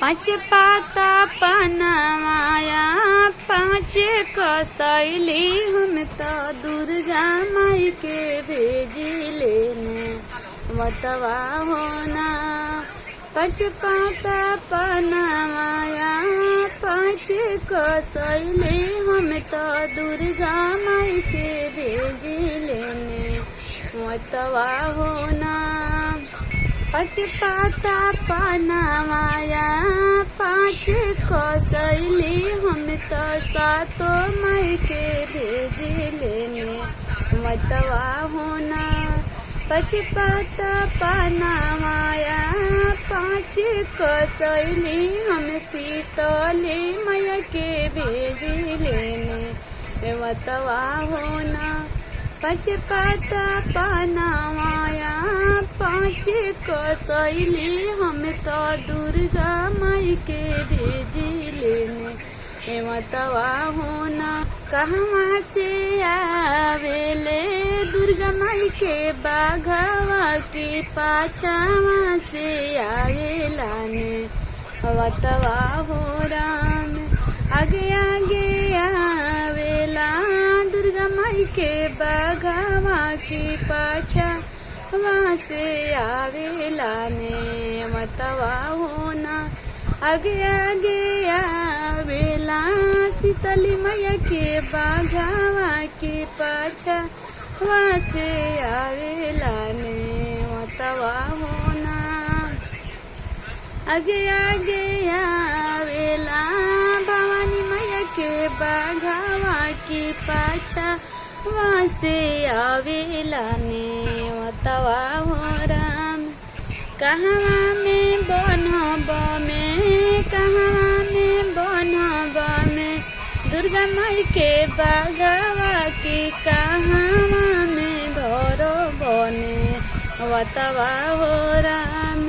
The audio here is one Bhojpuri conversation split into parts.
पाँच पाता पनामाया पाँच कसैली हम तो दुर्गा माई के भेजी लेने मतवा होना। पाँच पाता पनामाया पाँच कसैली हम तो दुर्गा माई के भेजी लेने मतवा होना। पाँच पाता पनामाया पाँच कसैली हम तो सातो माई के भेजी लेने मतवा होना। पाँच पाता पनामाया पाँच कसैली हम शीतली मैया के भेजी लेने मतवा होना। पाँच पाता पनामाया पाँच कसैली हम तो दुर्गा माई के भेजी लेने मतवा होना। कहवा से आवेले दुर्गा माई के बाघवा के पाछावा से आवेला ने मतवा हो राम। आगे आगे आवेला दुर्गा माई के बाघवा की पाछा वहाँ से आवेला ने मतवा होना। आगे आगे आवेला शीतली मैया के बाघवा की पाछा वहाँ से आवेला ने मतवा होना। आगे आगे आवेला भवानी मैया के बाघवा की पाछा वहाँ से आवेला ने मतवा हो राम। कहवा में बनब में कहवा में बनब में दुर्गा माई के बाघवा की कहवा में धरो बने मतवा हो राम।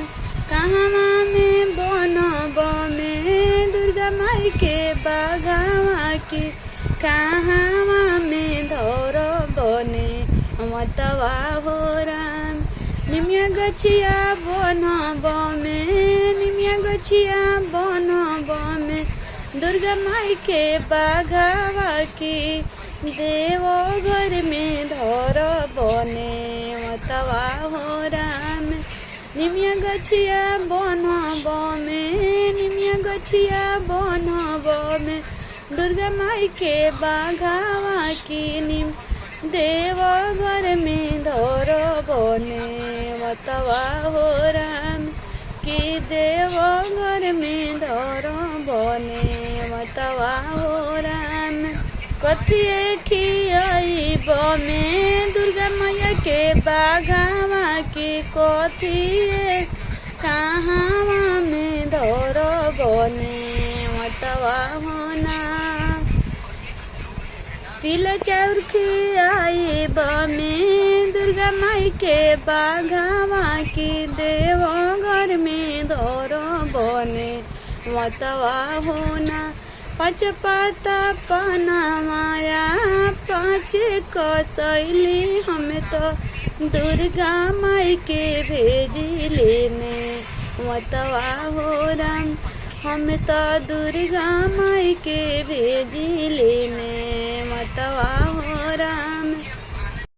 कहवा में बनब में दुर्गा माई के बाघवा की कहवा में धरो बने मतवा हो राम। निमिया गछिया बनब में निमिया गछिया बनब में दुर्गा माई के बाघवा की देवो घर में धर बने मतवा हो राम। निमिया गछिया बनब में निमिया गछिया बनब में दुर्गा माई के बाघवा की निम देव घर में धर बने मतवा हो राम। कि देव घर में धर बने मतवा हो राम। कथिए खियाइब में दुर्गा मैया के बाघवा की कथिए कहवा में धर बने मतवा होना। तिल चाउर खियाइब में दुर्गा माई के बाघवा की देव घर में धर बने मतवा होना। पाँच पाता पनामाया पाँच कसैली हम तो दुर्गा माई के भेजी लेने मतवा हो राम। हम तो दुर्गा माई के भेजी लेने मतवा हो राम।